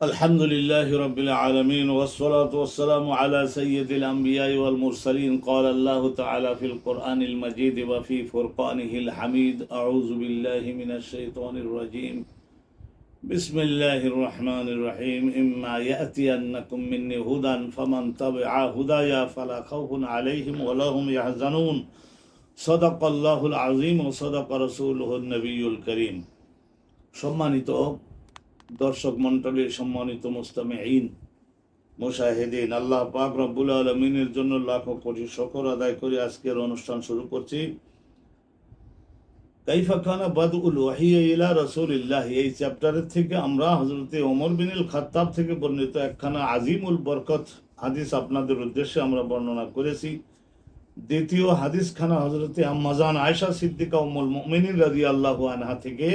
الحمد لله رب العالمين والصلاة والسلام على سيد الأنبياء والمرسلين. قال الله تعالى في القرآن المجيد وفي فرقانه الحميد: أعوذ بالله من الشيطان الرجيم. بسم الله الرحمن الرحيم. إما يأتينكم مني هدى فمن تبع هدايا فلا خوف عليهم ولا هم يحزنون. صدق الله العظيم وصدق رسوله النبي الكريم. সম্মানিত দর্শক মণ্ডলী, সম্মানিত মুস্তামিঈন, মুশাহিদিন, আল্লাহ পাক রব্বুল আলামিনের জন্য লাখো কোটি শুকর আদায় করে আজকের অনুষ্ঠান শুরু করছি। কাইফা কানা বাদউল ওয়াহী ইলা রাসূলিল্লাহ, এই চ্যাপ্টারের থেকে আমরা হযরতে ওমর বিন খাত্তাব থেকে বর্ণিত একখানা আজিমুল বরকত হাদিস আপনাদের উদ্দেশ্যে আমরা বর্ণনা করেছি। দ্বিতীয় হাদিসখানা হযরতে আম্মাজান আয়েশা সিদ্দিকা উম্মুল মুমিনিন রাদিয়াল্লাহু আনহা থেকে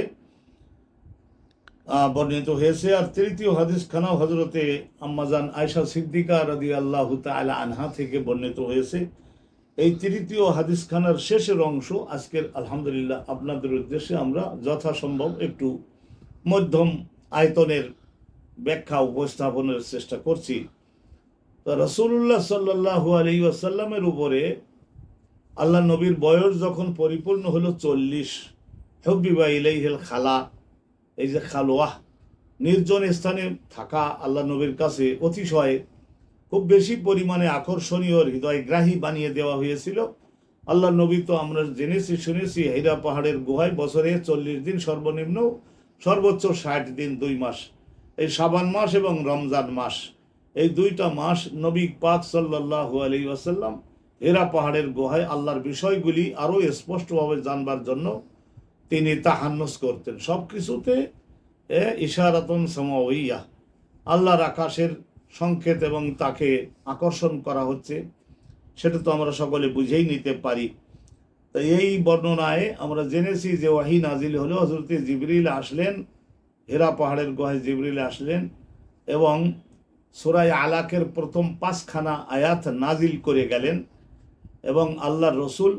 বর্ণিত হয়েছে। আর তৃতীয় হাদিসখানা হযরতে আম্মাজান আয়েশা সিদ্দিকা রাদিয়াল্লাহু তাআলা আনহা থেকে বর্ণিত হয়েছে। এই তৃতীয় হাদিসখানার শেষের অংশ আজকের আলহামদুলিল্লাহ আপনাদের উদ্দেশ্যে আমরা যথাসম্ভব একটু মধ্যম আয়তনের ব্যাখ্যা উপস্থাপনের চেষ্টা করছি। তো রাসূলুল্লাহ সাল্লাল্লাহু আলাইহি ওয়াসাল্লামের উপরে আল্লাহ নবীর বয়স যখন পরিপূর্ণ হলো 40, হুব্বিবা ইলাইহিল খালা, এই যে খালোয়াহ, নির্জন স্থানে থাকা আল্লাহ নবীর কাছে অতিশয় খুব বেশি পরিমাণে আকর্ষণীয়, হৃদয়গ্রাহী বানিয়ে দেওয়া হয়েছিল। আল্লাহ নবী তো আমরা জেনেছি শুনেছি হীরা পাহাড়ের গুহায় বছরে 40 দিন সর্বনিম্ন, সর্বোচ্চ 60 দিন 2 মাস, এই শাবান মাস এবং রমজান মাস, এই দুইটা মাস নবী পাক সাল্লাল্লাহু আলাইহি ওয়াসাল্লাম হীরা পাহাড়ের গুহায় আল্লাহর বিষয়গুলি আরও স্পষ্টভাবে জানবার জন্য তিনি তাহান্নুস করতেন। সব কিছুতে ইশারাতুন সামাউইয়া, আল্লাহর আকাশের সংকেত এবং তাকে আকর্ষণ করা হচ্ছে, সেটা তো আমরা সকলে বুঝেই নিতে পারি। তো এই বর্ণনায় আমরা জেনেছি যে ওয়াহী নাজিল হলো, হযরতে জিবরিল আসলেন, হীরা পাহাড়ের গুহায় জিবরিল আসলেন এবং সূরা আলাকের প্রথম 5খানা আয়াত নাজিল করে গেলেন এবং আল্লাহর রসুল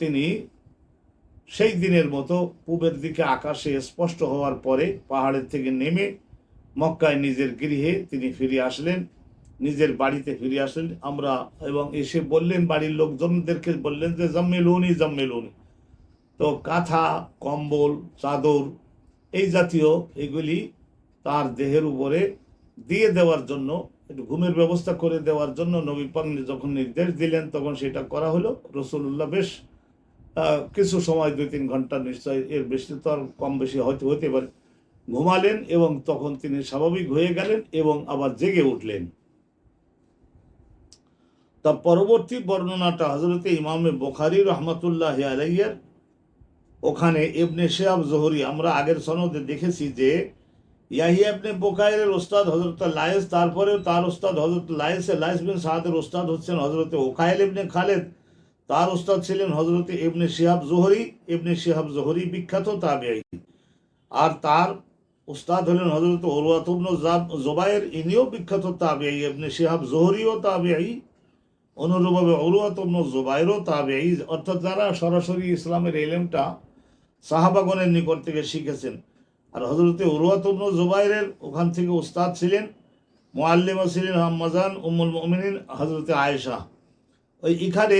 তিনি সেই দিনের মতো পূবের দিকে আকাশে স্পষ্ট হওয়ার পরে পাহাড়ের থেকে নেমে মক্কায় নিজের গৃহে তিনি ফিরে আসলেন, নিজের বাড়িতে ফিরে আসলেন। আমরা এবং এসে বললেন, বাড়ির লোকজনদেরকে বললেন যে জাম্মিলুনি জাম্মিলুনি, তো কাঁথা, কম্বল, চাদর এই জাতীয় এগুলি তার দেহের উপরে দিয়ে দেওয়ার জন্য, একটু ঘুমের ব্যবস্থা করে দেওয়ার জন্য নবী পাক যখন নির্দেশ দিলেন তখন সেটা করা হলো। রাসূলুল্লাহ বেশ কিছু সময় 2-3 ঘন্টা, নিশ্চয় এর বেশি তো আর কম বেশি হয়তো হতে পারে, ঘুমালেন এবং তখন তিনি স্বাভাবিক হয়ে গেলেন এবং আবার জেগে উঠলেন। তার পরবর্তী বর্ণনাটা হযরতে ইমামে বুখারী রাহমাতুল্লাহি আলাইহির, ওখানে ইবনে শিহাব জুহরি, আমরা আগের সনদে দেখেছি যে ইয়াহিয়া ইবনে বুকাইরের ওস্তাদ হযরত লায়েস, তারপরে তার ওস্তাদ হযরত লায়েস বিন সাদের ওস্তাদ হচ্ছেন হযরতে উকাইল ইবনে খালেদ, তার ওস্তাদ ছিলেন হযরতে ইবনে শিহাব জুহরি। ইবনে শিহাব জুহরি বিখ্যাত তাবেঈ, আর তার ওস্তাদ হলেন হযরত উরওয়া ইবনে জুবায়ের, ইনিও বিখ্যাত তাবেঈ। ইবনে শিহাব জুহরিও তাবেঈ, অনুরূপভাবে উরওয়া ইবনে জুবায়েরও তাবেঈ, অর্থাৎ যারা সরাসরি ইসলামের ইলমটা সাহাবাগণের নিকট থেকে শিখেছেন। আর হযরতে উরওয়া ইবনে জুবায়েরের ওখান থেকে ওস্তাদ ছিলেন, মুআল্লিমা ছিলেন আম্মাজান উম্মুল মুমিনিন হযরতে আয়েশা। এখানে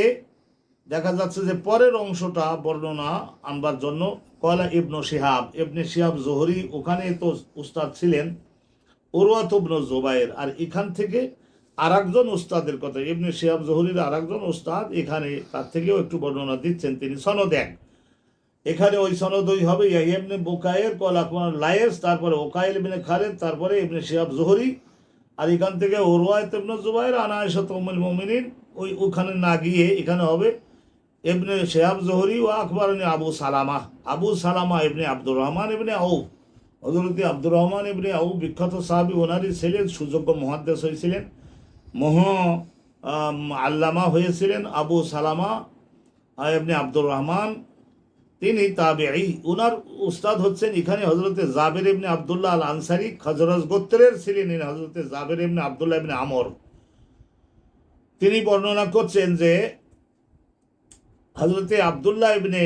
দেখা যাচ্ছে যে পরের অংশটা বর্ণনা আনবার জন্য কলা ইবনে শিহাব জুহরি, ওখানে তো উস্তাদ ছিলেন উরওয়া ইবনে জুবায়ের, আর এখান থেকে আরেকজন উস্তাদের কথা, ইবনে শিহাব জুহরির আরেকজন উস্তাদ এখানে তার থেকেও একটু বর্ণনা দিচ্ছেন, তিনি সনদ এক। এখানে ওই সনদ ওই হবে ইয়াহিয়া ইবনে বুকাইর কলা লায়েস, তারপরে উকাইল ইবনে খালেদ, তারপরে ইবনে শিহাব জুহরি, আর এখান থেকে উরওয়া ইবনে জুবায়ের আন আয়েশা উম্মুল মুমিনিন। ওখানে না গিয়ে এখানে হবে ইবনে শিহাব জুহরি ও আখবারনি আবু সালামা ইবনে আব্দুর রহমান ইবনে আউফ। হযরত আব্দুর রহমান ইবনে আউফ বিখ্যাত সাহাবী, ওনারই ছেলের সুযোগ্য মুহাদ্দিস হয়েছিলেন, আল্লামা হয়েছিলেন। আবু সালামা ইবনে আব্দুর রহমান তিনি তাবেঈ, উনার উস্তাদ হচ্ছেন এখানে হযরতে জাবের ইবনে আব্দুল্লাহ আল আনসারী, খজরজ গোত্রের ছিলেন হযরতে জাবের ইবনে আব্দুল্লাহ ইবনে আমর। তিনি বর্ণনা করছেন যে হযরতে আব্দুল্লাহ ইবনে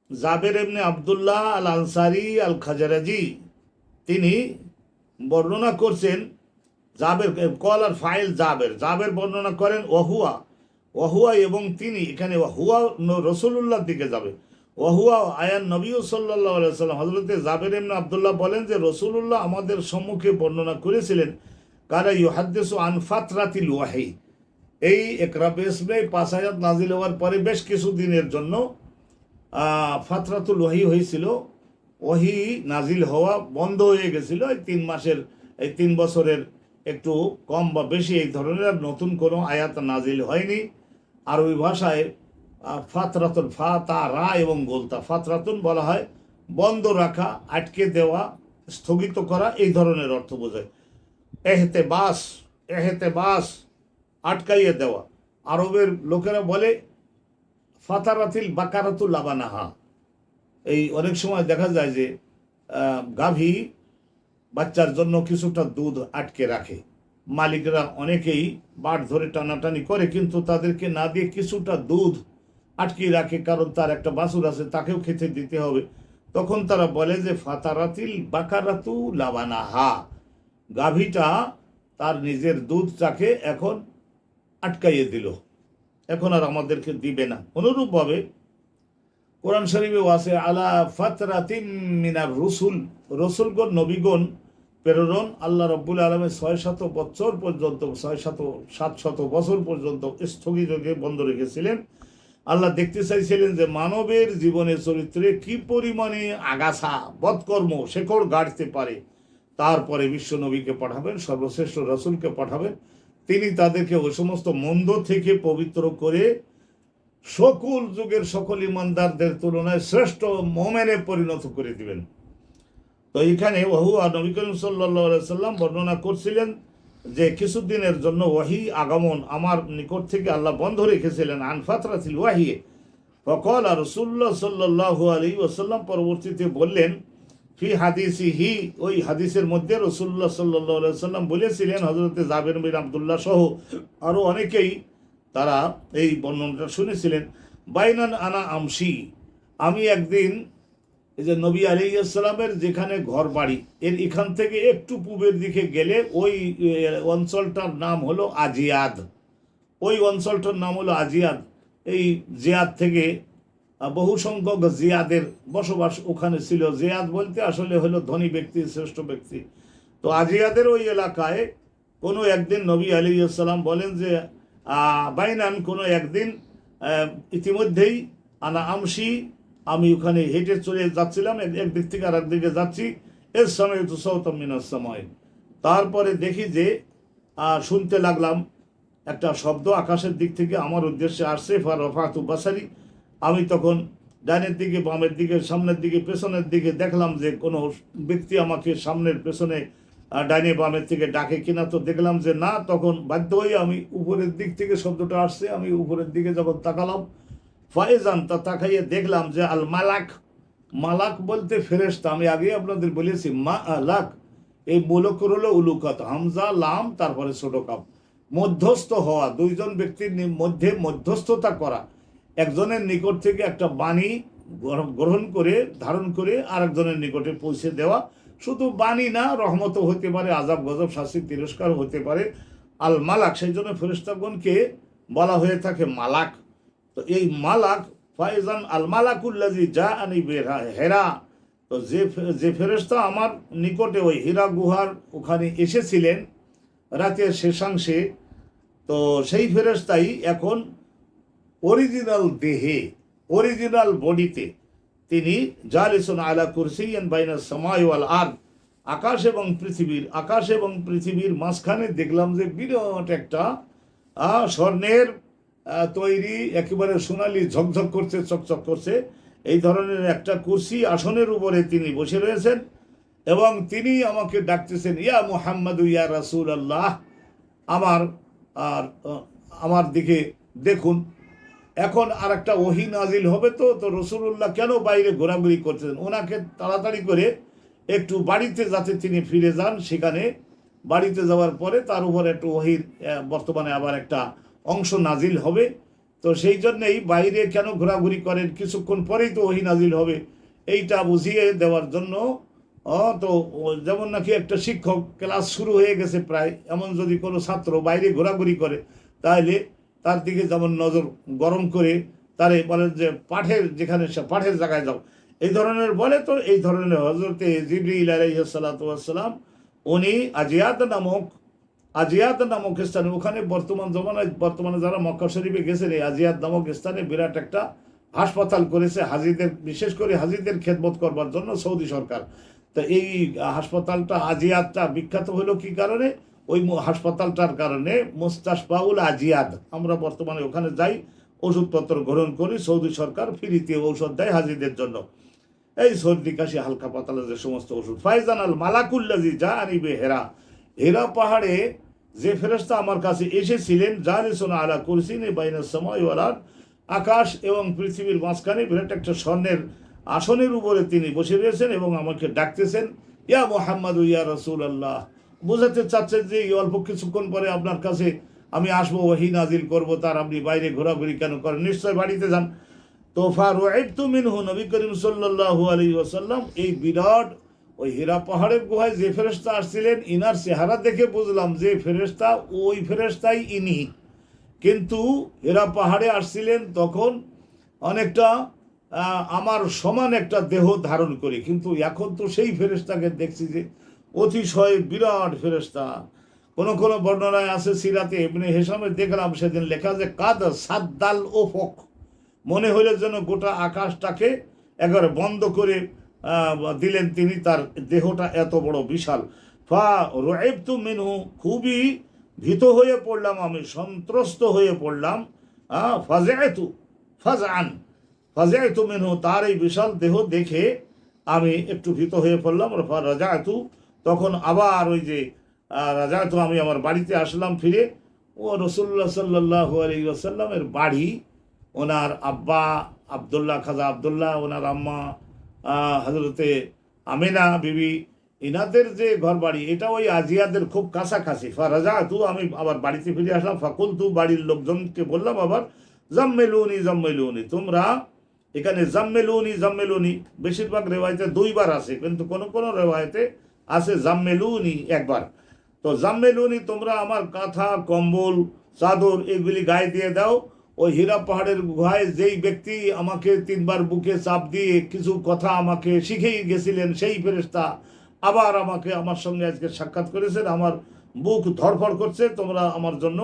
জাবের ইবনে আব্দুল্লাহ আল আনসারী আল খাজরাজি তিনি বর্ণনা করছেন জাবের, কলার ফাইল জাবের, জাবের বর্ণনা করেন ওহুয়া, ওহুয়া এবং তিনি, এখানে হুয়া রসুলুল্লাহর দিকে যাবে, ওহুয়া আয়ান নবী সাল্লাল্লাহু আলাইহি সাল্লাম, হযরতে জাবের ইবনে আব্দুল্লাহ বলেন যে রসুলুল্লাহ আমাদের সম্মুখে বর্ণনা করেছিলেন কারা ইউহাদ্দিসু আন ফাতরাতিল ওয়াহি, এই ইকরা বিসমি 5 আয়াত নাজিল হওয়ার পরে বেশ কিছু দিনের জন্য ফাতরাতুল ওয়াহি হয়েছিল, ওয়াহি নাজিল হওয়া বন্ধ হয়ে গেছিল। এই 3 মাসের, এই 3 বছরের একটু কম বা বেশি এই ধরনের নতুন কোনো আয়াত নাজিল হয়নি। আরবি ভাষায় ফাতরাতুন, ফা তা রা এবং গোলতা, ফাতরাতুন বলা হয় বন্ধ রাখা, আটকে দেওয়া, স্থগিত করা, এই ধরনের অর্থ বোঝায়। এহতেবাস, এহতেবাস আটকাইয়ে দেওয়া। আরবের লোকেরা বলে ফাতারাতিল বাকারাতুল লাবানাহা, এই অনেক সময় দেখা যায় যে গাভী বাচ্চার জন্য কিছুটা দুধ আটকে রাখে, মালিকরা অনেকেই বাট ধরে টানাটানি করে কিন্তু তাদেরকে না দিয়ে কিছুটা দুধ আটকে রাখে, কারণ তার একটা বাছুর আছে তাকেও খেতে দিতে হবে। তখন তারা বলে যে ফাতারাতিল বাকারাতু লাবানাহা, গাভীটা তার নিজের দুধটাকে এখন আটকাইয়ে দিল, এখন আর আমাদেরকে দিবে না। অনুরূপভাবে কোরআন শরীফে আছে আলা ফাতরাতিম মিনার রসুল, রসুলগণ নবীগণ প্রেরণ আল্লাহ রব্বুল আলমের 600 বছর পর্যন্ত, 700 বছর পর্যন্ত স্থগিত রেখে বন্ধ রেখেছিলেন। আল্লাহ দেখতে চাইছিলেন যে মানবের জীবনের চরিত্রে কি পরিমাণে আগাছা বদকর্ম শেকড় গাড়তে পারে। তারপরে বিশ্ব নবীকে পাঠাবেন, সর্বশ্রেষ্ঠ রসুলকে পাঠাবেন, তিনি তাদেরকে ওই সমস্ত মন্দ থেকে পবিত্র করে সকল যুগের সকল ইমানদারদের তুলনায় শ্রেষ্ঠ মোমেনে পরিণত করে দিবেন। তো এখানে ওহুয়া নবী করিম সাল্লাল্লাহু আলাইহি সাল্লাম বর্ণনা করছিলেন যে কিছুদিনের জন্য ওয়াহি আগমন আমার নিকট থেকে আল্লাহ বন্ধ রেখেছিলেন, আন ফাতরাতিল ওয়াহি। ফকাল রাসূলুল্লাহ সাল্লাল্লাহু আলাইহি ওয়াসাল্লাম পরবর্তীতে বললেন ফি হাদিসিহি, ওই হাদিসের মধ্যে রাসূলুল্লাহ সাল্লাল্লাহু আলাইহি ওয়াসাল্লাম বলেছিলেন, হযরতে জাবের বিন আব্দুল্লাহ সহ আরও অনেকেই তারা এই বর্ণনাটা শুনেছিলেন, বাইনান আনা আমসি, আমি একদিন এই যে নবী আলাইহিস সালামের যেখানে ঘর বাড়ি এর এখান থেকে একটু পূবের দিকে গেলে ওই অঞ্চলটার নাম হলো আজিয়াদ, ওই অঞ্চলটার নাম হলো আজিয়াদ। এই জিয়াদ থেকে বহু সংখ্যক জিয়াদের বসবাস ওখানে ছিল। জিয়াদ বলতে আসলে হলো ধনী ব্যক্তি, শ্রেষ্ঠ ব্যক্তি। তো আজিয়াদের ওই এলাকায় কোনো একদিন নবী আলাইহিস সালাম বলেন যে বাইনান, কোনো একদিন ইতিমধ্যেই আনা আমসি, আমি ওখানে হেঁটে চলে যাচ্ছিলাম, একদিক থেকে আর একদিকে যাচ্ছি, এর সময় তো সৌতম মিনাস সময়, তারপরে দেখি যে শুনতে লাগলাম একটা শব্দ আকাশের দিক থেকে আমার উদ্দেশ্যে আসছে, ফারফাতু বাসারি, আমি তখন ডাইনের দিকে, বামের দিকে, সামনের দিকে, পেছনের দিকে দেখলাম যে কোনো ব্যক্তি আমাকে সামনের পেছনে ডাইনে বামের থেকে ডাকে কিনা, তো দেখলাম যে না, তখন বাধ্য হয়ে আমি উপরের দিক থেকে শব্দটা আসছে, আমি উপরের দিকে যখন তাকালাম, ফায়েজান, তা তাকাইয়ে দেখলাম যে আল মালাক, মালাক বলতে ফেরেশতা, আমি আগে আপনাদের বলেছি মা আলাক, এই মূলক হলো উলুকাত, হামজা লাম তারপরে ছোট কাপ, মধ্যস্থ হওয়া, দুইজন ব্যক্তির মধ্যে মধ্যস্থতা করা, একজনের নিকট থেকে একটা বাণী গ্রহণ করে ধারণ করে আরেকজনের নিকটে পৌঁছে দেওয়া। শুধু বাণী না, রহমত হতে পারে, আজাব গজব শাস্তি তিরস্কার হতে পারে। আল মালাক, সেই জন্য ফেরেশতাগণকে বলা হয়ে থাকে মালাক। তো এই মালাক ফাইজান আল মালাকুল্লাজি যা আনি হেরা, তো যে ফেরেশতা আমার নিকটে ওই হীরা গুহার ওখানে এসেছিলেন রাতের শেষাংশে, তো সেই ফেরেশতাই এখন অরিজিনাল দেহে, অরিজিনাল বডিতে তিনি জালিসুন আলা কুরসিয়্যিন বাইনাস সামাই ওয়াল আরদ, আকাশ এবং পৃথিবীর মাঝখানে দেখলাম যে বিরাট একটা স্বর্ণের তৈরি, একেবারে সোনালি ঝকঝক করছে, চকচক করছে, এই ধরনের একটা কুরসি আসনের উপরে তিনি বসে রয়েছেন এবং তিনি আমাকে ডাকতেছেন, ইয়া মুহাম্মাদু ইয়া রাসূলুল্লাহ, আমার দিকে দেখুন। এখন আর একটা ওহী নাজিল হবে, তো রাসূলুল্লাহ কেন বাইরে ঘোরাঘুরি করতেছেন, ওনাকে তাড়াতাড়ি করে একটু বাড়িতে যাতে তিনি ফিরে যান, সেখানে বাড়িতে যাওয়ার পরে তার উপর একটু ওহীর বর্তমানে আবার একটা অংশ নাজিল হবে, তো সেই জন্যেই বাইরে কেন ঘোরাঘুরি করেন, কিছুক্ষণ পরেই তো ওহী নাজিল হবে, এইটা বুঝিয়ে দেওয়ার জন্য তো যেমন নাকি একটা শিক্ষক ক্লাস শুরু হয়ে গেছে প্রায়, এমন যদি কোনো ছাত্র বাইরে ঘোরাঘুরি করে তাহলে তার দিকে যেমন নজর গরম করে তারে বলেন যে পাঠের যেখানে পাঠের জায়গায় যাও, এই ধরনের বলে। তো এই ধরনের হজরতে জিবরিল আলাইহিস সালাতু ওয়াস সালাম উনি আজিয়াদ নামক স্থানে, ওখানে বর্তমানে যারা মক্কা শরীফে গেছেন, এই আজিয়াদ নামক স্থানে বিরাট একটা হাসপাতাল করেছে হাজিদের, বিশেষ করে হাজিদের খেদমত করবার জন্য সৌদি সরকার। তো এই হাসপাতালটা আজিয়াদটা বিখ্যাত হলো কি কারণে? ওই হাসপাতালটার কারণে, মুস্তাশফাউল আজিয়াদ। আমরা বর্তমানে ওখানে যাই, ওষুধপত্র গ্রহণ করি, সৌদি সরকার ফ্রিতে ঔষধ দেয় হাজিদের জন্য, এই সর্দি কাশি হালকা পাতলা যে সমস্ত ওষুধ। ফাইজান আল মালাকুল্লাজি যা আনিবে হেরা, হেরা পাহাড়ে যে ফেরেশতা আমার কাছে এসেছিলেন, জালিসুন আলা কুরসিন বাইনাস সামাই ওয়াল আরদ, আকাশ এবং পৃথিবীর মাঝখানে বিরাট একটা স্বর্ণের আসনের উপরে তিনি বসে রয়েছেন এবং আমাকে ডাকতেছেন, ইয়া মুহাম্মদ ইয়া রাসূলুল্লাহ। বোঝাতে চাচ্ছেন যে এই অল্প কিছুক্ষণ পরে আপনার কাছে আমি আসবো, ওহী নাজিল করব, তার আপনি বাইরে ঘোরাঘুরি কেন করেন? নিশ্চয় বাড়িতে যান। তো ফারুইবতু মিনহু, নবী করিম সাল্লাল্লাহু আলাইহি ওয়াসাল্লাম এই বিরাট ওই হীরা পাহাড়ের গুহায় যে ফেরেশতা আসছিলেন, ইনার চেহারা দেখে বুঝলাম যে ফেরেশতা ওই ফেরেশতাই ইনি। কিন্তু হীরা পাহাড়ে আসছিলেন তখন অনেকটা আমার সমান একটা দেহ ধারণ করি, কিন্তু এখন তো সেই ফেরেশতাকে দেখছি যে অতিশয় বিরাট ফেরেশতা। কোনো কোনো বর্ণনায় আছে, সিরাতে ইবনে হিশামে দেখলাম সেদিন লেখা যে কাদ সাদ্দাল ওফক, মনে হইলে যেন গোটা আকাশটাকে একবারে বন্ধ করে দিলেন তিনি, তার দেহটা এত বড় বিশাল। ফা রুইবতু মিনহু, খুবই ভীত হয়ে পড়লাম, আমি সন্ত্রস্ত হয়ে পড়লাম। ফাজাআতু মিনহু, তার এই বিশাল দেহ দেখে আমি একটু ভীত হয়ে পড়লাম। রাজাতু, তখন আবার ওই যে রাজাতু, আমি আমার বাড়িতে আসলাম ফিরে। ও রাসূলুল্লাহ সাল্লাল্লাহু আলাইহি ওয়াসাল্লামের বাড়ি, ওনার আব্বা আবদুল্লাহ, খাজা আবদুল্লাহ, ওনার আম্মা হজরতে আমিনা বিবি, ইনাদের যে ঘর বাড়ি, এটা ওই আজিয়াদের খুব কাছাকাছি। ফারাজাতু, আমি আবার বাড়িতে ফিরে আসলাম। ফাকুলতু, বাড়ির লোকজনকে বললাম আবার, জাম্মেলুনি, তোমরা এখানে জাম্মেলুনি বেশিরভাগ রেওয়ায়তে দুইবার আছে, কিন্তু কোন কোন রেওয়ায়তে আছে জাম্মেলুনি একবার। তো জাম্মেলুনি, তোমরা আমার কাঁথা কম্বল চাদর এগুলি গায়ে দিয়ে দাও। ওই হীরা পাহাড়ের গুহায় যেই ব্যক্তি আমাকে 3বার বুকে চাপ দিয়ে কিছু কথা আমাকে শিখেই গেছিলেন, সেই ফেরেশতা আবার আমাকে আমার সঙ্গে আজকে সাক্ষাৎ করেছেন, আমার বুক ধড়ফড় করছে, তোমরা আমার জন্য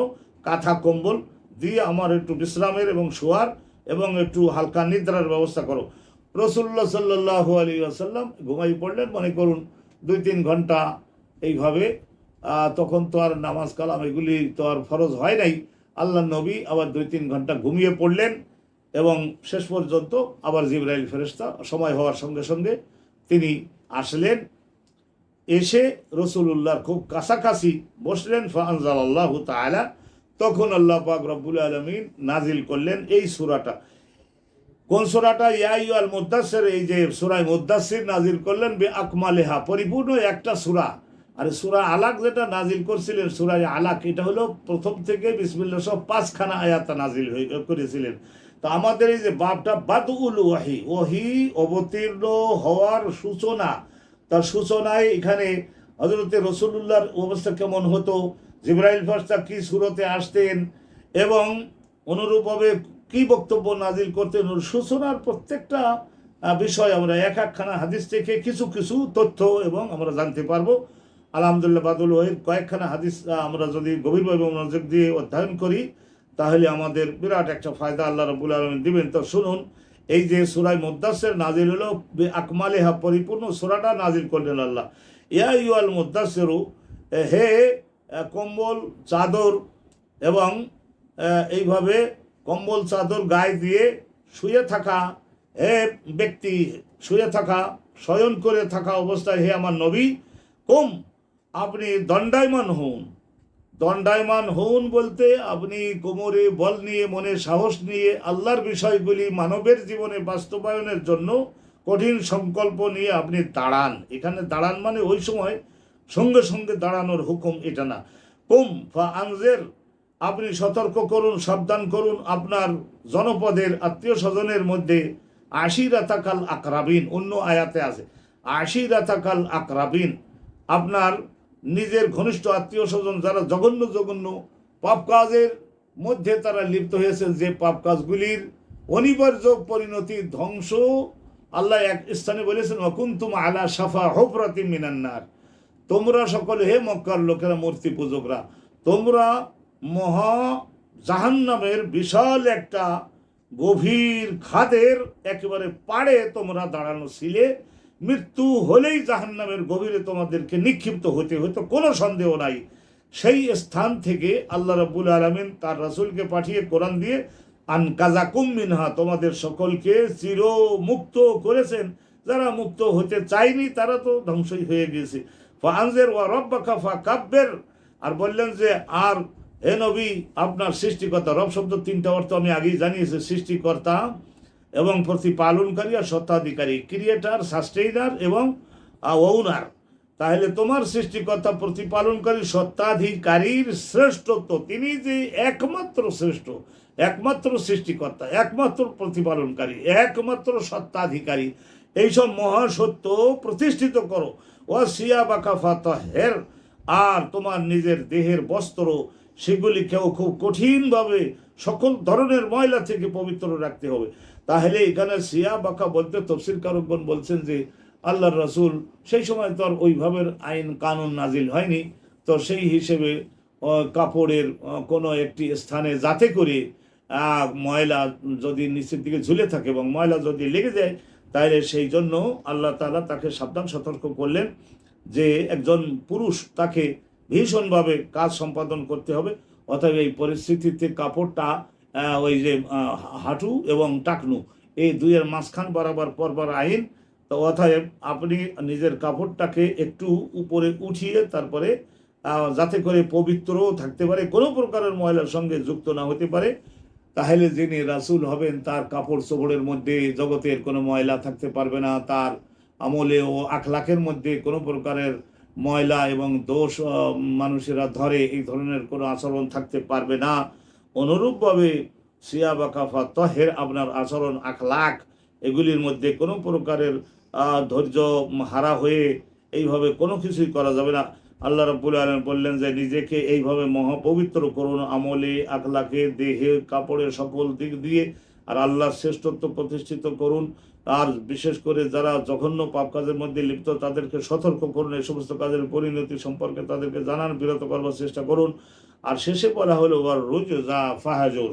কাঁথা কম্বল দিয়ে আমার একটু বিশ্রামের এবং শোয়ার এবং একটু হালকা নিদ্রার ব্যবস্থা করো। রাসূলুল্লাহ সাল্লাল্লাহু আলাইহি ওয়াসাল্লাম ঘুমাই পড়লেন, মনে করুন 2-3 ঘন্টা এইভাবে। তখন তো আর নামাজ কালাম এগুলি তো আর ফরজ হয় নাই। আল্লাহ নবী আবার 2-3 ঘন্টা ঘুমিয়ে পড়লেন এবং শেষ পর্যন্ত আবার জিবরাইল ফেরেশতা সময় হওয়ার সঙ্গে সঙ্গে তিনি আসলেন, এসে রসুলুল্লাহর খুব কাছাকাছি বসলেন। ফাআনজালাল্লাহু তাআলা, তখন আল্লাহ পাক রব্বুল আলামিন নাজিল করলেন এই সূরাটা। কোন সূরাটা? ইয়া আইয়ুহাল মুদ্দাসসির, এই যে সূরা মুদ্দাসসির নাজিল করলেন বিআকমালিহা, পরিপূর্ণ একটা সূরা। আর সূরা আলাক যেটা নাজিল করছিলেন, সূরা আলাক, এটা হলো প্রথম থেকে বিসমিল্লাহ সহ 5খানা আয়াত নাজিল করেছিলেন। তো আমাদের এই যে বাবটা বাদউল ওয়াহি, ওহি অবতীর্ণ হওয়ার সূচনা, তার সূচনায় এখানে হযরতে রাসূলুল্লাহর অবস্থা কেমন হতো, জিবরাইল ফেরেশতা কি সূরতে আসতেন এবং অনুরূপভাবে কি বক্তব্য নাজিল করতেন, সূচনার প্রত্যেকটা বিষয় আমরা একখানা হাদিস থেকে কিছু কিছু তথ্য এবং আমরা জানতে পারবো। আলহামদুলিল্লাহ, বাদুল ওয়াহির কয়েকখানা হাদিস আমরা যদি গভীরভাবে মনোযোগ দিয়ে অধ্যয়ন করি তাহলে আমাদের বিরাট একটা ফায়দা আল্লাহ রাব্বুল আলামিন দিবেন। তো শুনুন, এই যে সূরা মুদ্দাসসির নাজিল হলো বিআকমালিহা, পরিপূর্ণ সূরাটা নাজিল করলেন আল্লাহ। ইয়া আইয়ুহাল মুদ্দাসসিরু, হে কম্বল চাদর এবং এইভাবে কম্বল চাদর গায়ে দিয়ে শুয়ে থাকা, হে ব্যক্তি শুয়ে থাকা, শয়ন করে থাকা অবস্থায় হে আমার নবী, কুম, আপনি দণ্ডায়মান হন বলতে আপনি কোমরে বল নিয়ে, মনে সাহস নিয়ে আল্লাহর বিষয়গুলি মানবের জীবনে বাস্তবায়নের জন্য কঠিন সংকল্প নিয়ে আপনি দাঁড়ান। এখানে দাঁড়ান মানে ওই সময় সঙ্গে সঙ্গে দাঁড়ানোর হুকুম এটা না। কুম ফা আনজের, আপনি সতর্ক করুন, সাবধান করুন আপনার জনপদের আত্মীয় স্বজনের মধ্যে, আশিরাতাকাল আকরাবিন, অন্য আয়াতে আছে আশিরাতাকাল আকরাবিন, আপনার নিজের ঘনিষ্ঠ আত্মীয় স্বজন যারা জঘন্য জঘন্য পাপ কাজের মধ্যে তারা লিপ্ত হয়েছেন, যে পাপ কাজগুলির অনিবার্য পরিণতি ধ্বংস। আল্লাহ এক স্থানে বলেছেন ওয়াকুনতুম আলা শাফা হুফরাতিম মিনান নার, তোমরা সকলে হে মক্কার লোকেরা মূর্তি পূজকরা, তোমরা মহা জাহান্নামের বিশাল একটা গভীর খাদের একেবারে পাড়ে তোমরা দাঁড়ানো ছিলে, মৃত্যু হলেই জাহান্নামের গভীরে তোমাদেরকে নিক্ষিপ্ত হতে হতো, কোনো সন্দেহ নাই। সেই স্থান থেকে আল্লাহ রাব্বুল আলামিন তার রাসূলকে পাঠিয়ে কোরআন দিয়ে আনকাজাকুম মিনহা, তোমাদের সকলকে চির মুক্ত করেছেন। যারা মুক্ত হতে চায়নি তারা তো ধ্বংসই হয়ে গিয়েছে। ফাআনজির ওয়া রাব্বাকা ফাকাব্বির, আর বললেন যে আর হে নবী, আপনার সৃষ্টিকর্তা, রব শব্দ তিনটা অর্থ আমি আগেই জানিয়েছি, সৃষ্টিকর্তা এবং প্রতিপালনকারী আর সত্তাধিকারী, ক্রিয়েটার, সাস্টেইনার এবং ওনার। তাহলে তোমার সৃষ্টিকর্তা, প্রতিপালনকারী, সত্তাধিকারীর শ্রেষ্ঠত্ব, তিনি যে একমাত্র শ্রেষ্ঠ, একমাত্র সৃষ্টিকর্তা, একমাত্র প্রতিপালনকারী, একমাত্র সত্তাধিকারী, এইসব মহাসত্য প্রতিষ্ঠিত করো। ও সিয়াবাকা ফাতাহের, আর তোমার নিজের দেহের বস্ত্র সেগুলিকেও খুব কঠিনভাবে সকল ধরনের ময়লা থেকে পবিত্র রাখতে হবে। তাহলে এখানে সিয়া বাঁকা বলতে তফসির কারকগণ বলছেন যে আল্লাহর রাসূল সেই সময় তো আর ওইভাবে আইন কানুন নাজিল হয়নি, তো সেই হিসেবে কাপড়ের কোনো একটি স্থানে যাতে করে ময়লা যদি নিচের দিকে ঝুলে থাকে এবং ময়লা যদি লেগে যায়, তাহলে সেই জন্য আল্লাহ তাআলা তাকে সাবধান সতর্ক করলেন যে একজন পুরুষ তাকে ভীষণভাবে কাজ সম্পাদন করতে হবে। অতএব এই পরিস্থিতিতে কাপড়টা ওই যে হাঁটু এবং টাকনু এই দুইয়ের মাঝখান বরাবর পরবার আইন। তো অতএব আপনি নিজের কাপড়টাকে একটু উপরে উঠিয়ে তারপরে যাতে করে পবিত্রও থাকতে পারে, কোনো প্রকারের ময়লার সঙ্গে যুক্ত না হতে পারে, তাহলে যিনি রাসূল হবেন তার কাপড় চোপড়ের মধ্যে জগতের কোনো ময়লা থাকতে পারবে না, তার আমলে ও আখলাকের মধ্যে কোনো প্রকারের ময়লা এবং দোষ মানুষেরা ধরে এই ধরনের কোনো আচরণ থাকতে পারবে না। অনুরূপভাবে সিয়াবাকা ফাতাহের, আপনার আচরণ আখলাক এগুলির মধ্যে কোনো প্রকারের ধৈর্য হারা হয়ে এইভাবে কোনো কিছুই করা যাবে না। আল্লাহ রাব্বুল আলামিন বললেন যে নিজেকে এইভাবে মহাপবিত্র করুন, আমলে, আখলাকে, দেহে, কাপড়ে, সকল দিক দিয়ে, আর আল্লাহর শ্রেষ্ঠত্ব প্রতিষ্ঠিত করুন। আর বিশেষ করে যারা জঘন্য পাপ কাজের মধ্যে লিপ্ত তাদেরকে সতর্ক করুন, এই সমস্ত কাজের পরিণতি সম্পর্কে তাদেরকে জানান, বিরত করবার চেষ্টা করুন। আর শেষে বলা হলো আর রুজা ফাহাজুর,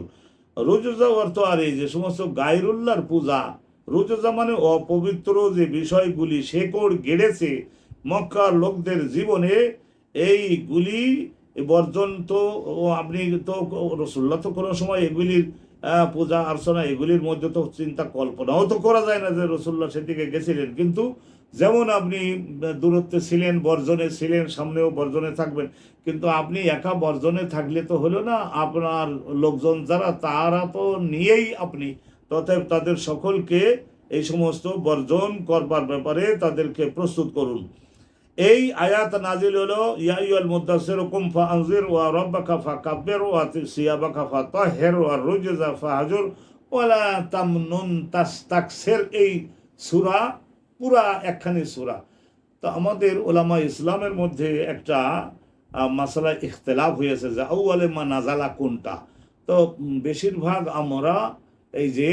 রুজা অর্থ আর এই যে সমস্ত গায়রুল্লাহর পূজা, রুজা মানে অপবিত্র যে বিষয়গুলি শেকড় গেড়েছে মক্কার লোকদের জীবনে, এইগুলি বর্জন তো আপনি তো রাসূলুল্লাহ তো কোনো সময় এগুলির পূজা অর্চনা এগুলির মধ্যে তো চিন্তা কল্পনাও তো করা যায় না যে রাসূলুল্লাহ সেদিকে গেছিলেন। কিন্তু যেমন আপনি দূরত্বে ছিলেন, বর্জনে ছিলেন, সামনেও বর্জনে থাকবেন, কিন্তু আপনি একা বর্জনে থাকলে তো হলো না, আপনার লোকজন যারা তারা তো নিয়েই আপনি, তথাপি তাদের সকলকে এই সমস্ত বর্জন করবার ব্যাপারে তাদেরকে প্রস্তুত করুন। এই আয়াত নাজিল হলো ইয়া আইয়ুহাল মুদ্দাসসির কুম ফাআনজির ওয়া রাব্বাকা ফাকাব্বির ওয়া সিয়াবাকা ফাতাহহির ওয়া রুজজা ফাহাজুর ওয়ালা তামনুন তাস্তাকসির। এই সূরা পুরা একখানি সূরা। তো আমাদের ওলামা ইসলামের মধ্যে একটা মাসালা ইখতিলাফ হয়েছে যে আউয়ালে মা নাজালা কোনটা। তো বেশিরভাগ আমরা এই যে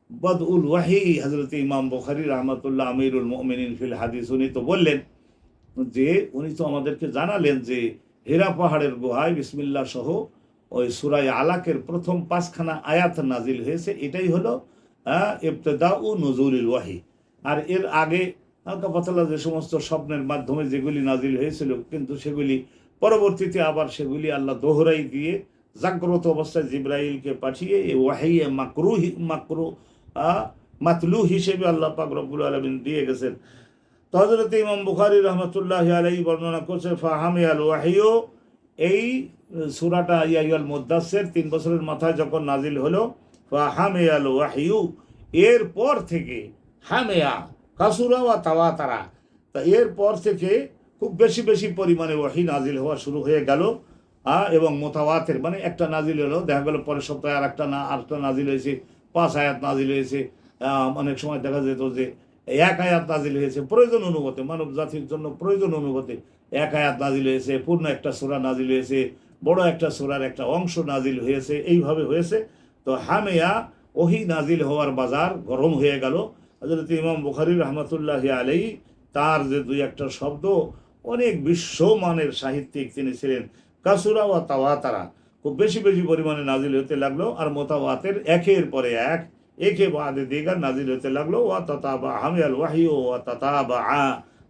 বদউল ওয়াহি হযরত ইমাম বুখারী রাহমাতুল্লাহ আমিরুল মুমিনিন ফিল হাদিস, উনি তো বললেন যে উনি তো আমাদেরকে জানালেন যে হেরা পাহাড়ের গুহায় বিসমিল্লাহ সহ ওই সূরা আলাকের প্রথম 5খানা আয়াত নাজিল হয়েছে। এটাই হলো ইবতিদাউ নুজুলিল ওয়াহি। আর এর আগে হালকা পাতলা যে সমস্ত স্বপ্নের মাধ্যমে যেগুলি নাজিল হয়েছিল, কিন্তু সেগুলি পরবর্তীতে আবার সেগুলি আল্লাহ দোহরাই দিয়ে জাগ্রত অবস্থায় জিবরাইলকে পাঠিয়ে এই ওয়াহি মাতলু হিসেবে আল্লাহ পাক রব্বুল আলামিন দিয়ে গেছেন। তো হযরত ইমাম বুখারী রাহমাতুল্লাহি আলাইহি বর্ণনা করছে ফাহামিয়াল ওয়াহিয়ু, এই সূরাটা ইয়া আইয়ুহাল মুদ্দাসসির 3 বছরের মাথায় যখন নাজিল হলো, ফাহামিয়াল ওয়াহিয়ু, এরপর থেকে হামিয়া কাসুরা ওয়া তাওয়াতারা, তা এরপর থেকে খুব বেশি বেশি পরিমাণে ওয়াহি নাজিল হওয়া শুরু হয়ে গেল। এবং মুতাওয়াতির মানে একটা নাজিল হলো, দেখা গেল পরের সপ্তাহে আরেকটা নাজিল হয়েছে, 5 আয়াত নাজিল হয়েছে। অনেক সময় দেখা যেত যে এক আয়াত নাজিল হয়েছে প্রয়োজন অনুভূতে, মানব জাতির জন্য প্রয়োজন অনুভূতে এক আয়াত নাজিল হয়েছে, পূর্ণ একটা সূরা নাজিল হয়েছে, বড় একটা সূরার একটা অংশ নাজিল হয়েছে, এইভাবে হয়েছে। তো হামেয়া ওহি নাজিল হওয়ার বাজার গরম হয়ে গেল। হযরত ইমাম বুখারী রাহমাতুল্লাহি আলাইহি তার যে দুই একটা শব্দ, অনেক বিশ্বমানের সাহিত্যিক তিনি ছিলেন। কাসুরা ওয়া তাওয়াতারা, খুব বেশি বেশি পরিমাণে নাজিল হতে লাগলো, আর মোতাওয়াতের একের পরে এক, একে বাদে দিগার নাজিল হতে লাগলো। ওয়া তাতাবা হামিয়াল ওয়াহিউ ওয়া তাতাবা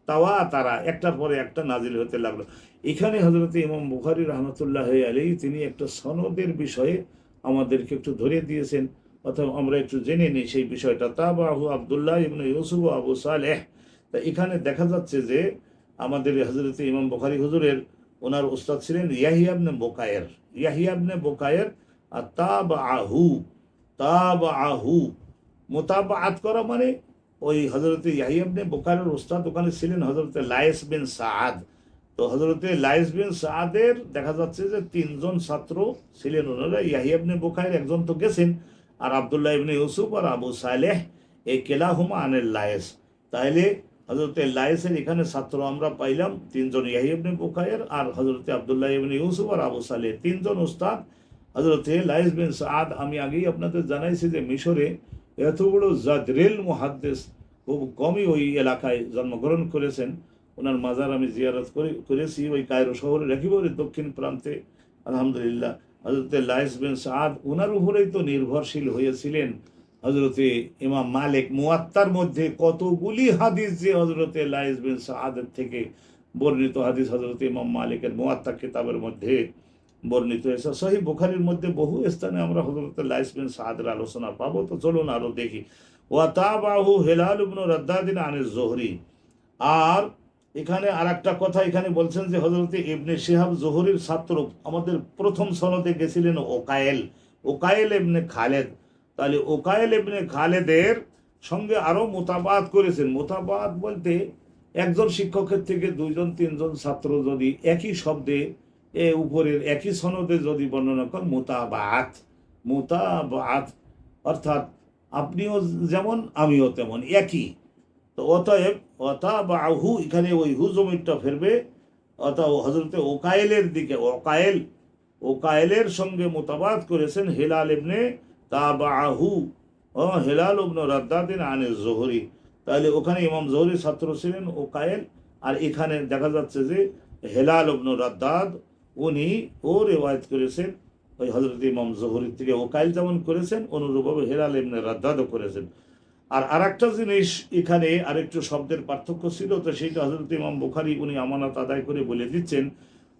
তাওয়াতারা, একটার পরে একটা নাজিল হতে লাগলো। এখানে হযরত ইমাম বুখারী রাহমাতুল্লাহি আলাইহি তিনি একটা সনদের বিষয়ে আমাদেরকে একটু ধরে দিয়েছেন, অথবা আমরা একটু জেনে নিই সেই বিষয়টা। তাবাহু আব্দুল্লাহ ইবনে ইউসুফ ও আবু সালেহ। তা এখানে দেখা যাচ্ছে যে আমাদের হযরত ইমাম বুখারী হুজুরের ওনার উস্তাদ ছিলেন ইয়াহিয়া ইবনে বুকায়ের। ইয়াহিয়া ইবনে বুকায়ের আর তাবাআহু মুতাবাআত করা মানে ওই হযরত ইয়াহিয়া ইবনে বুকায়ের উস্তাদ ওখানে ছিলেন হযরত লাইস বিন সাআদ। তো হযরতে লাইস বিন সাআদের দেখা যাচ্ছে যে তিনজন ছাত্র ছিলেন ওনারা। ইয়াহিয়া ইবনে বুকায়ের একজন তো গেছেন, আর আব্দুল্লাহ ইবনে ইউসুফ আর আবু সালেহ এই কেলাহুমা আনের লায়েস। তাইলে হযরতে লায়েসের এখানে ছাত্র আমরা পাইলাম তিনজন, ইয়াহিয়া ইবনে বুকায়ের আর হযরতে আব্দুল্লাহ ইবনে ইউসুফ আর আবু সালেহ, তিনজন উস্তাদ হযরতে লাইস বিন সাআদ। আমি আগেই আপনাদের জানাইছি যে মিশরে এত বড় জাদরেল মুহাদ্দিস খুব কমই ওই এলাকায় জন্মগ্রহণ করেছেন। ওনার মাজার আমি জিয়ারত করেছি ওই কায়রো শহরের একেবারে দক্ষিণ প্রান্তে। আলহামদুলিল্লাহ, হযরতে লাইস বিন সাআদ ওনার উপরেই তো নির্ভরশীল হয়েছিলেন হযরতে ইমাম মালিক। মুয়াত্তার মধ্যে কতগুলি হাদিস যে হযরতে লাইস বিন সাআদের থেকে বর্ণিত হাদিস হযরতে ইমাম মালিকের মুয়াত্তা কিতাবের মধ্যে বর্ণিত হয়েছে। সহিহ বুখারীর মধ্যে বহু স্থানে আমরা হযরতে লাইস বিন সাআদের আলোচনা পাবো। তো চলুন আরো দেখি। ওয়া তাবাহু হিলাল ইবনে রাদ্দাদিন আনিজ জোহরি। আর এখানে আর একটা কথা এখানে বলছেন যে হযরতে ইবনে শিহাব জোহরির ছাত্র আমাদের প্রথম সনদে গেছিলেন ওকায়েল ইবনে খালেদ। তাহলে ওকায়েল ইবনে খালেদের সঙ্গে আরো মোতাবাত করেছেন। মোতাবাত বলতে একজন শিক্ষকের থেকে দুইজন তিনজন ছাত্র যদি একই শব্দে উপরের একই সনদে যদি বর্ণনা করেন, মোতাবাত অর্থাৎ আপনিও যেমন আমিও তেমন একই। তো অতএব অতাবাহু এখানে ওই হু জমিরটা ফেরবে, অতএব হযরতে ওকায়েলের দিকে, ওকায়েলের সঙ্গে মোতাবাত করেছেন হিলাল ইবনে তাবাহু হিলাল ইবনে রাদ্দাদিন আনিজ জোহরি। তাহলে ওখানে ইমাম জোহরির ছাত্র ছিলেন ওকায়েল, আর এখানে দেখা যাচ্ছে যে হিলাল ইবনে রাদ্দাদ উনি ও রিওয়ায়াত করেছেন ওই হযরত ইমাম জোহরির থেকে। ওকায়েল যেমন করেছেন অনুরূপভাবে হিলাল ইবনে রাদ্দাদও করেছেন। আর আরেকটা জিনিস এখানে আরেকটু শব্দের পার্থক্য ছিল, তো সেইটা হযরত ইমাম বুখারী উনি আমানত আদায় করে বলে দিচ্ছেন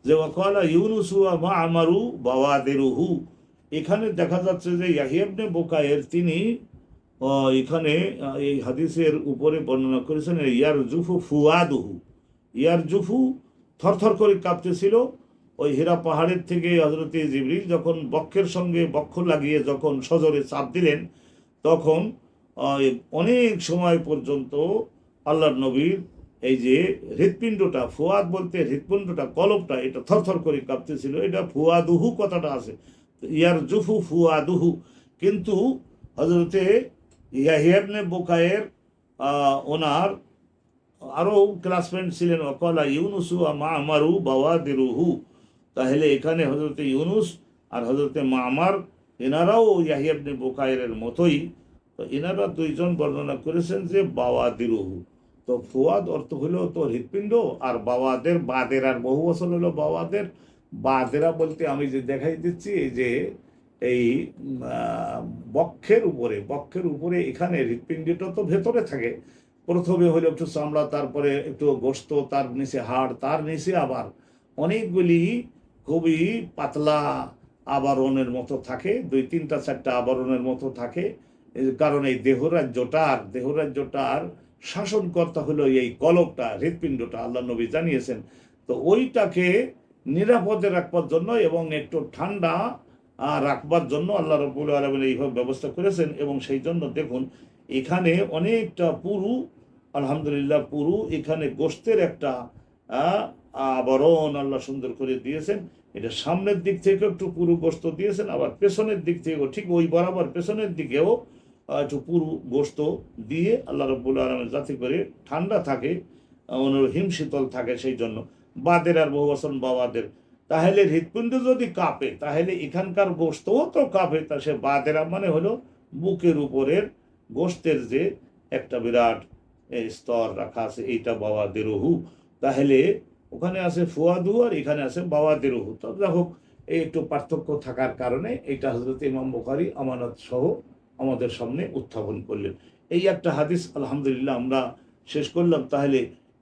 যে ওয়াকালা ইউনুস ওয়া মা'মারু বাওয়াদিরুহু। এখানে দেখা যাচ্ছে যে ইয়াহিয়া ইবনে বুকায়ের তিনি এখানে এই হাদিসের উপরে বর্ণনা করেছেন ইয়ারজুফু ফুয়াদুহু। ইয়ারজুফু থরথর করে কাঁপতেছিল। ওই হীরা পাহাড়ের থেকে হযরত জিবরিল যখন বক্ষের সঙ্গে বক্ষ লাগিয়ে যখন সজরে চাপ দিলেন, তখন অনেক সময় পর্যন্ত আল্লাহর নবীর এই যে হৃৎপিণ্ডটা, ফুয়াদ বলতে হৃৎপিণ্ডটা, কলবটা, এটা থরথর করে কাঁপতেছিল। এটা ফুয়াদুহু কথাটা আছে, ইয়ারজুফু ফুয়াদুহু। কিন্তু হযরতে ইয়াহিয়া ইবনে বুকায়ের ওনার আরও ক্লাসমেট ছিলেন ওয়াকালা ইউনুস ওয়া মা'মারু বাওয়াদিরুহু। তাহলে এখানে হযরতে ইউনুস আর হযরতে মা'মার এনারাও ইয়াহিয়া ইবনে বুকায়েরের মতোই। তো এনারা দুইজন বর্ণনা করেছেন যে বাওয়াদিরুহু। তো ফুয়াদ অর্থ হলো তো হৃৎপিণ্ড, আর বাদের আর বহু বছর হলো বাদেরা বলতে আমি যে দেখাই দিচ্ছি এই যে এই বক্ষের উপরে এখানে হৃৎপিণ্ডটা তো ভেতরে থাকে। প্রথমে হলো একটু চামড়া, তারপরে একটু গোশত, তার নিচে হাড়, তার নিচে আবার অনেকগুলি খুবই পাতলা আবরণের মতো থাকে, 2-3-4টা আবরণের মতো থাকে। কারণ এই দেহরাজ্যটার শাসনকর্তা হলো এই কলবটা, হৃৎপিণ্ডটা, আল্লাহ নবী জানিয়েছেন। তো ওইটাকে নিরাপদে রাখবার জন্য এবং একটু ঠান্ডা রাখবার জন্য আল্লাহ রাব্বুল আলামিন এইভাবে ব্যবস্থা করেছেন। এবং সেই জন্য দেখুন এখানে অনেকটা পুরু, আলহামদুলিল্লাহ পুরু, এখানে গোশতের একটা আবরণ আল্লাহ সুন্দর করে দিয়েছেন। এটা সামনের দিক থেকে একটু পুরু গোশত দিয়েছেন, আবার পেছনের দিক থেকেও ঠিক ওই বরাবর পেছনের দিকেও একটু পুরো গোস্ত দিয়ে আল্লাহ রাব্বুল আলামিন যাতে করে ঠান্ডা থাকে, হিম শীতল থাকে, সেই জন্য বাদের আর বহু বচন বাবাদের। তাহলে হৃৎপিণ্ড যদি কাঁপে তাহলে এখানকার গোস্তও তো কাঁপে। তা সে বাদেরা মানে হলো বুকের উপরের গোস্তের যে একটা বিরাট স্তর রাখা আছে, এইটা বাওয়াদেরহু। তাহলে ওখানে আছে ফুয়াদু আর এখানে আছে বাওয়াদেরহু। তো যাই হোক, এই একটু পার্থক্য থাকার কারণে এইটা হযরত ইমাম বুখারী আমানত সহ আমাদের সামনে উত্থাপন করলেন। এই একটা হাদিস আলহামদুলিল্লাহ আমরা শেষ করলাম। তাহলে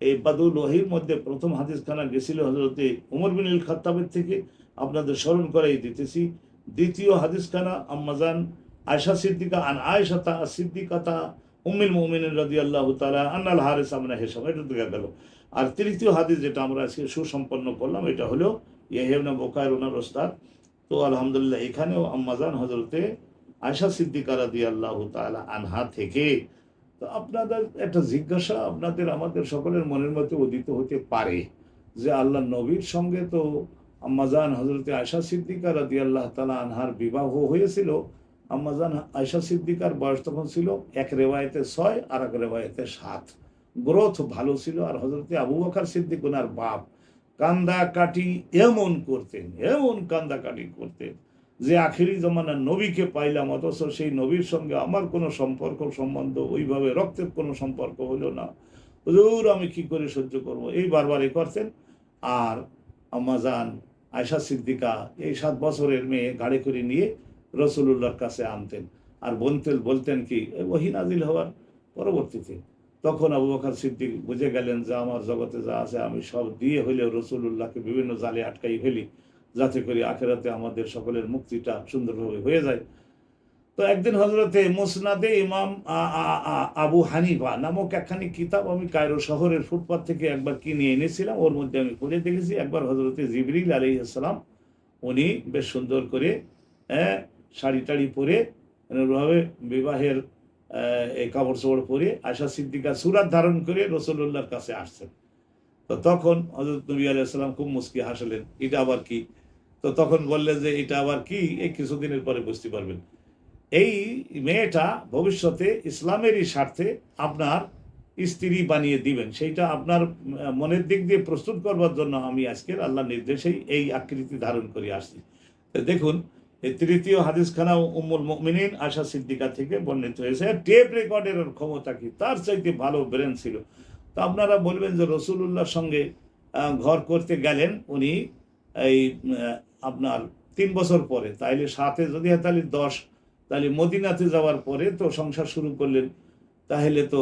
এই বাদুল ওয়াহির মধ্যে প্রথম হাদিসখানা গেছিল হযরতে উমর বিন আল খাত্তাবের থেকে, আপনাদের স্মরণ করাই দিতেছি। দ্বিতীয় হাদিসখানা আম্মাজান আয়েশা সিদ্দিকা আন আয়েশাতা সিদ্দিকাতা উম্মুল মুমিনিন রাদিয়াল্লাহু তাআলা আন্নাল হারিস ইবনে হিশাম, এটা দেখা গেল। আর তৃতীয় হাদিস যেটা আমরা আজকে সুসম্পন্ন করলাম, এটা হলো ইয়াহইয়া ইবনে বুকাইর ওনার ওস্তাদ। তো আলহামদুলিল্লাহ এখানেও আম্মাজান হযরতে আয়েশা সিদ্দিকা রাদিয়াল্লাহু তাআলা আনহা থেকে। তো আপনাদের একটা জিজ্ঞাসা আপনাদের আমাদের সকলের মনের মধ্যে উদিত হতে পারে যে আল্লাহ নবীর সঙ্গে তো আম্মাজান হযরতে আয়েশা সিদ্দিকা রাদিয়াল্লাহু তাআলা আনহার বিবাহ হয়েছিল। আম্মাজান আয়েশা সিদ্দিকার বয়স তখন ছিল এক রেওয়ায়েতে 6 আর এক রেওয়ায়েতে 7। গ্রোথ ভালো ছিল। আর হযরতে আবু বকর সিদ্দিক ওনার বাপ কান্দাকাটি এমন করতেন, এমন কান্দাকাটি করতেন যে আখিরি জমানার নবীকে পাইলাম, অথচ সেই নবীর সঙ্গে আমার কোনো সম্পর্ক সম্বন্ধ ওইভাবে রক্তের কোনো সম্পর্ক হলো না, হুজুর আমি কি করে সহ্য করব, এই বারবারই করতেন। আর আম্মাজান আয়েশা সিদ্দিকা এই 7 বছরের মেয়ে গাড়ি করে নিয়ে রসুলুল্লাহর কাছে আনতেন। আর বলতেন কি ওহী নাজিল হওয়ার পরবর্তীতে। তখন আবু বকর সিদ্দিক বুঝে গেলেন যে আমার জগতে যা আছে আমি সব দিয়ে হইলেও রসুলুল্লাহকে বিভিন্ন জালে আটকাই ফেলি, যাতে করে আখেরাতে আমাদের সকলের মুক্তিটা সুন্দরভাবে হয়ে যায়। তো একদিন হজরতে মুসনাদে ইমাম আবু হানিফা নামক একখানি কিতাব আমি কায়রো শহরের ফুটপাথ থেকে একবার কিনে এনেছিলাম, ওর মধ্যে আমি পড়ে দেখেছি একবার হজরতে জিবরিল আলাইহিস সালাম উনি বেশ সুন্দর করে শাড়ি টাড়ি পরে ভাবে বিবাহের এই কাপড় চোপড় পরে আয়েশা সিদ্দিকা সুরাত ধারণ করে রসুল্লাহর কাছে আসছেন। তো তখন হযরত নবী আলাইহিস সালাম খুব মুস্কি হাসলেন, এটা আবার কি? তো তখন বললেন যে এটা আবার কি, এই কিছুদিনের পরে বুঝতে পারবেন। এই মেয়েটা ভবিষ্যতে ইসলামেরই স্বার্থে আপনার স্ত্রী বানিয়ে দিবেন, সেইটা আপনার মনের দিক দিয়ে প্রস্তুত করবার জন্য আমি আজকের আল্লাহ নির্দেশেই এই আকৃতি ধারণ করে আসছি। দেখুন এই তৃতীয় হাদিসখানাও উম্মুল মুমিনিন আয়েশা সিদ্দিকা থেকে বর্ণিত হয়েছে। টেপ রেকর্ডের ক্ষমতা কি, তার চাইতে ভালো ব্রেন ছিল। তো আপনারা বলবেন যে রসুলুল্লাহর সঙ্গে ঘর করতে গেলেন উনি এই আপনার 3 বছর পরে, তাইলে 7-এ যদি হয় তাহলে 10, তাহলে মদিনাতে যাওয়ার পরে তো সংসার শুরু করলেন। তাহলে তো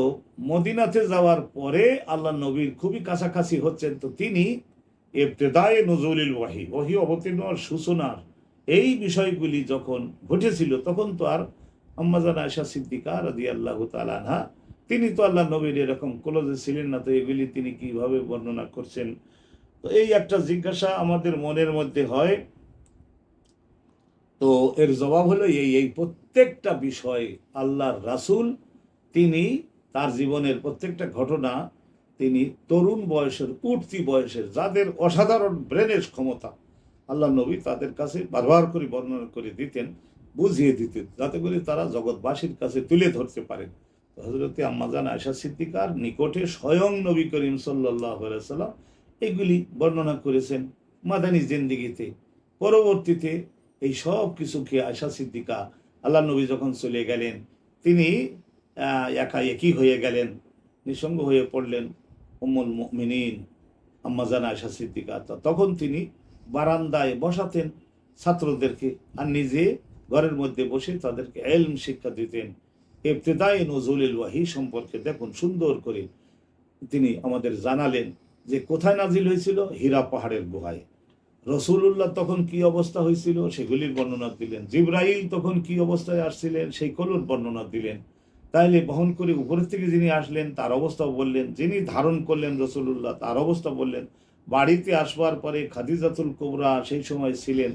মদিনাতে যাওয়ার পরে আল্লাহ নবীর খুবই কাছাকাছি হচ্ছেন। তো তিনি ইবতিদায়ে নুজুলিল ওয়াহি, ওহী অবতীর্ণ হওয়ার সূচনার এই বিষয়গুলি যখন ঘটেছিল তখন তো আর আম্মাজান আয়েশা সিদ্দিকা রাদিয়াল্লাহু তাআলা আনহা তিনি তো আল্লাহ নবীর এরকম ক্লোজে ছিলেন না। তো এগুলি তিনি কিভাবে বর্ণনা করছেন? তো এই একটা জিজ্ঞাসা আমাদের মনের মধ্যে হয়। তো এর জবাব হলো এই প্রত্যেকটা বিষয় আল্লাহর রাসূল তিনি তার জীবনের প্রত্যেকটা ঘটনা তিনি তরুণ বয়সের উঠতি বয়সের যাদের অসাধারণ ব্রেনের ক্ষমতা আল্লাহ নবী তাদের কাছে বারবার করে বর্ণনা করে দিতেন, বুঝিয়ে দিতেন, যাতে করে তারা জগৎবাসীর কাছে তুলে ধরতে পারেন। হযরতে আম্মাজান আয়েশা সিদ্দিকার নিকটে স্বয়ং নবী করিম সাল্লাল্লাহু আলাইহি সাল্লাম এগুলি বর্ণনা করেছেন মাদানী জিন্দেগিতে। পরবর্তীতে এই সব কিছুকে আয়েশা সিদ্দিকা আল্লাহ নবী যখন চলে গেলেন তিনি একাএকি হয়ে গেলেন, নিঃসঙ্গ হয়ে পড়লেন। উম্মুল মুমিনিন আম্মাজান আয়েশা সিদ্দিকা তখন তিনি বারান্দায় বসাতেন ছাত্রদেরকে আর নিজে ঘরের মধ্যে বসে তাদেরকে ইলম শিক্ষা দিতেন। ইবতিদায়ে নুজুলিল ওয়াহি সম্পর্কে দেখুন সুন্দর করে তিনি আমাদের জানালেন যে কোথায় নাজিল হয়েছিল, হীরা পাহাড়ের গুহায়। রসুলুল্লাহ তখন কি অবস্থা হয়েছিল সেগুলির বর্ণনা দিলেন। জিবরাইল তখন কি অবস্থায় আসছিলেন সেইগুলোর বর্ণনা দিলেন। তাইলে বহন করে উপরের থেকে যিনি আসলেন তার অবস্থা বললেন, যিনি ধারণ করলেন রসুলুল্লাহ তার অবস্থা বললেন। বাড়িতে আসবার পরে খাদিজাতুল কুবরা সেই সময় ছিলেন।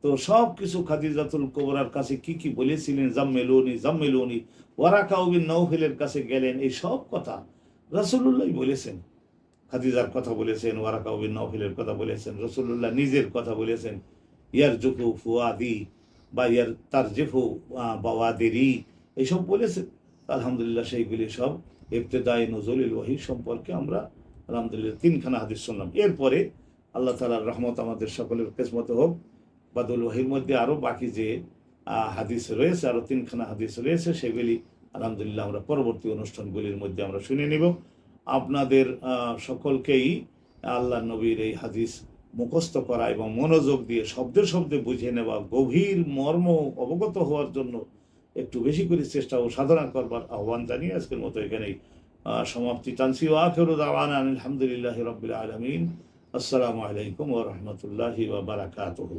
তো সব কিছু খাদিজাতুল কুবরার কাছে কি কি বলেছিলেন, জাম্মেলুনি জাম্মেলুনি, ওয়ারাকা বিন নওফেলের কাছে গেলেন, এই সব কথা রাসূলুল্লাহ বলেছেন। খাদিজার কথা বলেছেন, ওয়ারাকা বিন নওফেলের কথা বলেছেন, রাসূলুল্লাহ নিজের কথা বলেছেন। ইয়ারজুকু ফুয়াদি বা ইয়ার তারজিফু বাওয়াদিরি, এইসব বলেছে। আলহামদুলিল্লাহ সেইগুলি সব ইবতেদায়ে নুজুলুল ওয়াহি সম্পর্কে আমরা আলহামদুলিল্লাহ 3খানা হাদিস শুনলাম। এরপরে আল্লাহ তাআলার রহমত আমাদের সকলের কিসমতে হোক, বাদুল ওয়াহির মধ্যে আরও বাকি যে হাদিস রয়েছে, আরও 3খানা হাদিস রয়েছে, সেগুলি আলহামদুলিল্লাহ আমরা পরবর্তী অনুষ্ঠানগুলির মধ্যে আমরা শুনে নিব। আপনাদের সকলকেই আল্লাহ নবীর এই হাদিস মুখস্থ করা এবং মনোযোগ দিয়ে শব্দে শব্দে বুঝে নেওয়া, গভীর মর্ম অবগত হওয়ার জন্য একটু বেশি করে চেষ্টা ও সাধনা করবার আহ্বান জানিয়ে আজকের মতো এখানেই সমাপ্তি টানছি। ওয়া আখিরু দাওয়ানা আলহামদুলিল্লাহি রাব্বিল আলামিন। আসসালামু আলাইকুম ওয়া রাহমাতুল্লাহি ওয়া বারাকাতুহু।